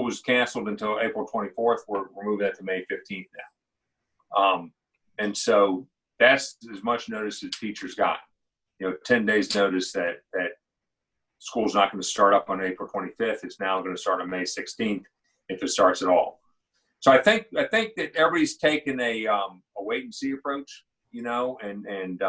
was canceled until April 24th. We're moving that to May 15th now. And so that's as much notice as teachers got. 10 days notice that school's not going to start up on April 25th. It's now going to start on May 16th if it starts at all. So I think that everybody's taken a wait and see approach, and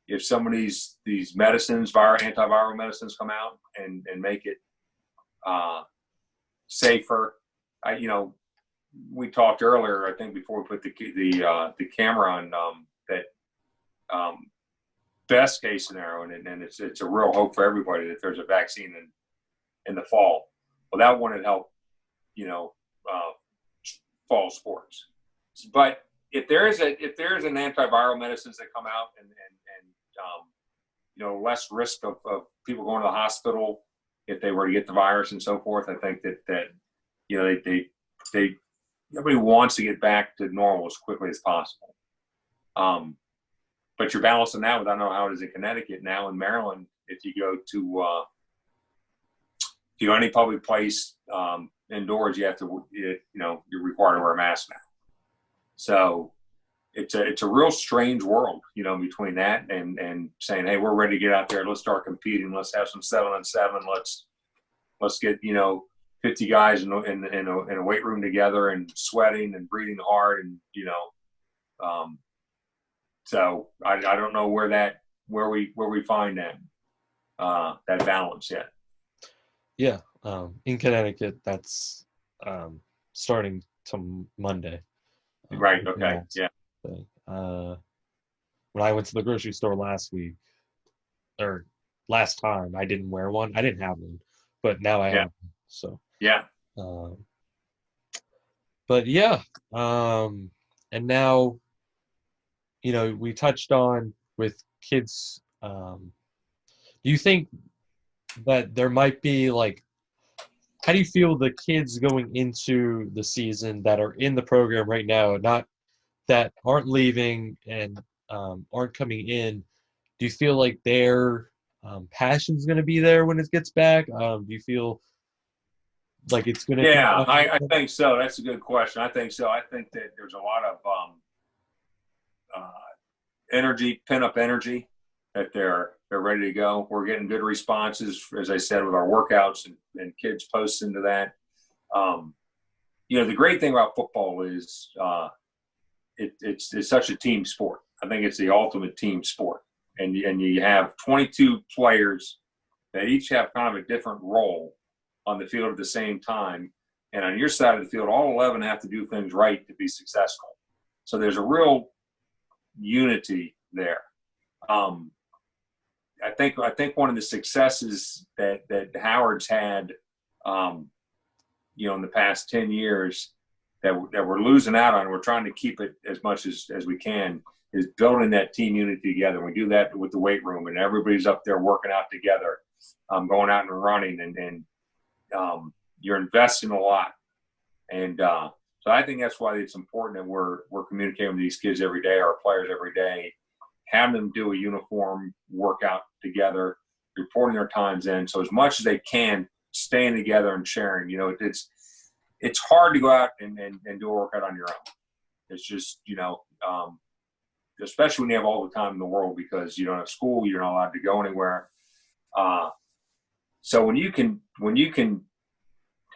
if some of these medicines, antiviral medicines come out and make it safer. We talked earlier, I think before we put the camera on, that best case scenario, and it's a real hope for everybody that there's a vaccine in the fall. Well, that wouldn't help, fall sports. But if there's an antiviral medicines that come out and less risk of people going to the hospital if they were to get the virus and so forth, I think that they everybody wants to get back to normal as quickly as possible. But you're balancing that with, I don't know how it is in Connecticut now. In Maryland, if you go to any public place indoors, you have to, you're required to wear a mask now. So it's a real strange world, between that and saying, hey, we're ready to get out there. Let's start competing. Let's have some 7-on-7. Let's get 50 guys in a weight room together and sweating and breathing hard and so I don't know where we find that balance yet. Yeah, in Connecticut, that's starting to Monday. Right. Okay. Yeah. When I went to the grocery store last time, I didn't wear one. I didn't have one, but now I have one. So yeah. But yeah, and now, we touched on with kids. Do you think that there might be how do you feel the kids going into the season that are in the program right now, not that aren't leaving and aren't coming in? Do you feel like their passion's going to be there when it gets back? Do you feel like it's going to? Yeah, I think so. That's a good question. I think so. I think that there's a lot of pent-up energy that they're ready to go. We're getting good responses, as I said, with our workouts and kids posts into that. The great thing about football is it's such a team sport. I think it's the ultimate team sport. And you have 22 players that each have kind of a different role on the field at the same time. And on your side of the field, all 11 have to do things right to be successful. So there's a real unity there. I think one of the successes that Howard's had, in the past 10 years that we're losing out on, we're trying to keep it as much as we can, is building that team unity together. We do that with the weight room, and everybody's up there working out together, going out and running, and you're investing a lot. And so I think that's why it's important that we're communicating with these kids every day, our players every day, having them do a uniform workout together, reporting their times in. So as much as they can, staying together and sharing. It's hard to go out and do a workout on your own. It's just, especially when you have all the time in the world, because you don't have school, you're not allowed to go anywhere. So when you can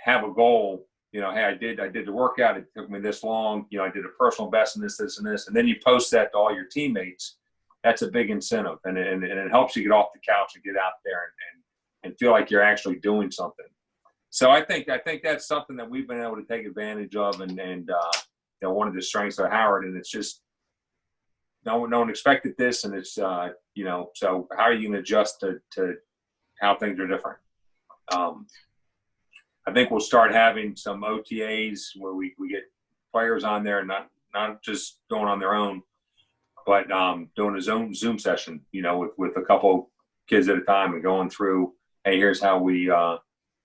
have a goal, hey, I did the workout, it took me this long, I did a personal best in this, and this, and then you post that to all your teammates, that's a big incentive. And it helps you get off the couch and get out there and feel like you're actually doing something. So I think that's something that we've been able to take advantage of, and one of the strengths of Howard. And it's just no one expected this, and it's so how are you going to adjust to how things are different? I think we'll start having some OTAs where we get players on there, not just going on their own, but doing a Zoom session, with a couple kids at a time and going through, hey, here's how we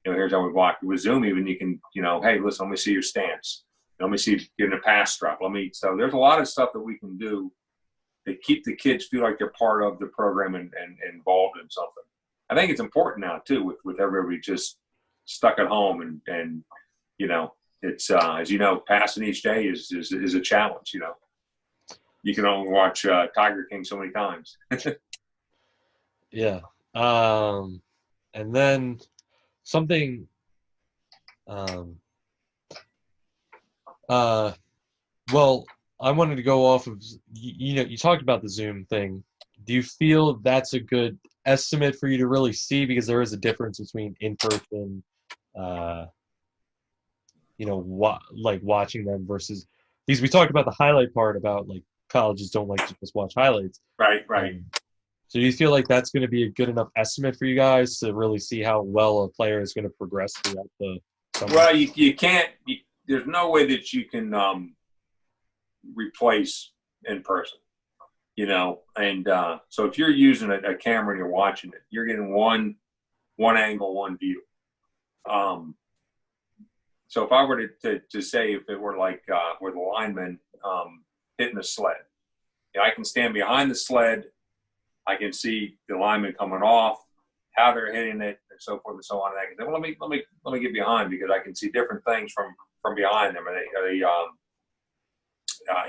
here's how we block. With Zoom, even you can, hey, listen, let me see your stance. Let me see if you're getting a pass drop. So there's a lot of stuff that we can do to keep the kids feel like they're part of the program and involved in something. I think it's important now too, with everybody just stuck at home and You know, it's as you know, passing each day is a challenge. You know, you can only watch Tiger King so many times. Yeah. And then something. Um, uh, well, I wanted to go off of you know you talked about the Zoom thing. Do you feel that's a good estimate for you to really see because there is a difference between in person, uh, you know, like watching them versus because we talked about the highlight part about like colleges don't like to just watch highlights. Right, right. Um, so do you feel like that's going to be a good enough estimate for you guys to really see how well a player is going to progress throughout the summer? Well, you can't. There's no way that you can replace in person. You know, and so if you're using a camera and you're watching it, you're getting one angle, one view. So if I were to say if it were like where the lineman hitting the sled, you know, I can stand behind the sled. I can see the lineman coming off, how they're hitting it, and so forth and so on. And I can say, well, let me get behind because I can see different things from behind them. Are they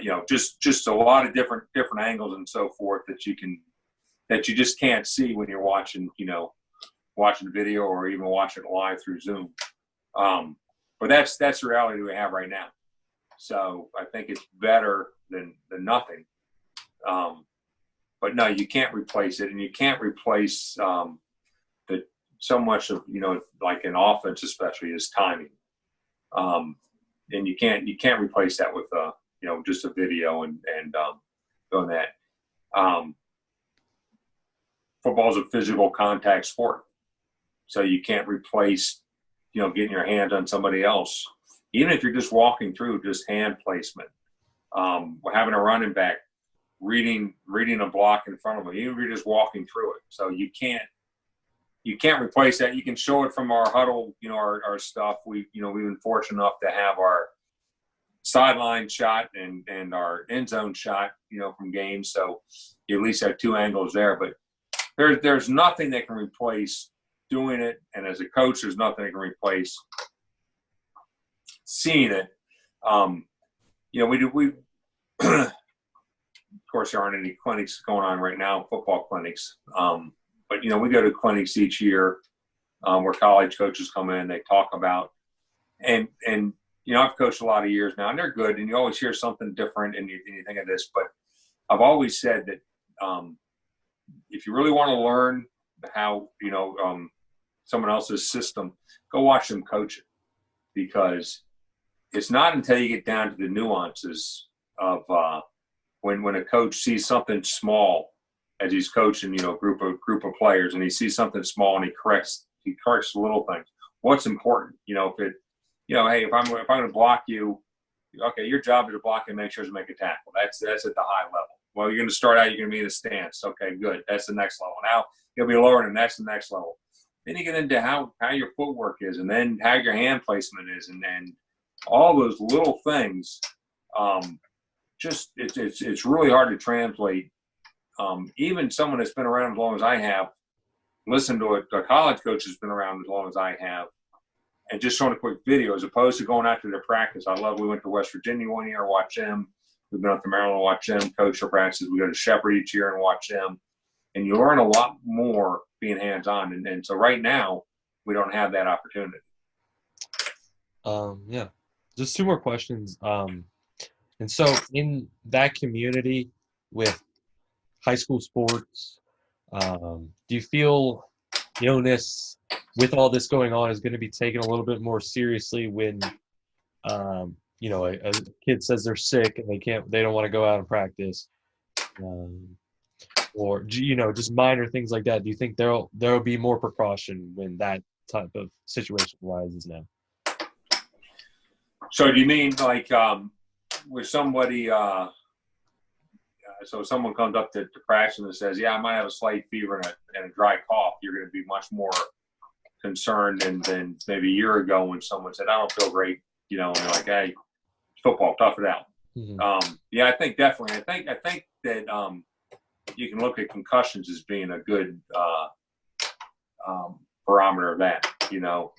you know, just a lot of different angles and so forth that you just can't see when you're watching, you know, watching the video or even watching it live through Zoom. But that's the reality we have right now. So I think it's better than nothing. But no, you can't replace it, and you can't replace the so much of, you know, like in offense especially is timing. And you can't replace that with you know, just a video and doing that. Football is a physical contact sport, so you can't replace, you know, getting your hand on somebody else, even if you're just walking through, just hand placement. Having a running back reading a block in front of them, even if you're just walking through it. So you can't replace that. You can show it from our huddle, you know, our stuff. We've been fortunate enough to have our sideline shot and our end zone shot, you know, from games. So you at least have two angles there. But there's nothing that can replace doing it. And as a coach, there's nothing that can replace seeing it. You know, we of course, there aren't any clinics going on right now, football clinics. But, you know, we go to clinics each year where college coaches come in, they talk about, and you know, I've coached a lot of years now, and they're good, and you always hear something different, and you think of this. But I've always said that if you really want to learn how, you know, someone else's system, go watch them coach it, because it's not until you get down to the nuances of when a coach sees something small as he's coaching, you know, group of players, and he sees something small and he corrects the little things. What's important, you know, if it, you know, hey, if I'm going to block you, okay, your job is to block and make sure to make a tackle. That's at the high level. Well, you're going to start out, you're going to be in a stance. Okay, good. That's the next level. Now you'll be lower, and that's the next level. Then you get into how your footwork is, and then how your hand placement is, and all those little things. Just it's really hard to translate. Even someone that's been around as long as I have, listen to a college coach that's been around as long as I have, and just showing a quick video as opposed to going out to their practice. We went to West Virginia one year, watch them. We've been up to Maryland, watch them coach their practices. We go to Shepherd each year and watch them. And you learn a lot more being hands-on. And so right now, we don't have that opportunity. Yeah. Just two more questions. And so in that community with high school sports, do you feel the illness with all this going on is going to be taken a little bit more seriously when, you know, a kid says they're sick and they don't want to go out and practice, or, you know, just minor things like that? Do you think there'll be more precaution when that type of situation arises now? So do you mean like with somebody so someone comes up to practice and says, yeah, I might have a slight fever and a dry cough, you're going to be much more concerned than maybe a year ago when someone said, I don't feel great, you know, and they're like, hey, football, tough it out. Mm-hmm. Yeah, I think definitely. I think that you can look at concussions as being a good barometer of that, you know.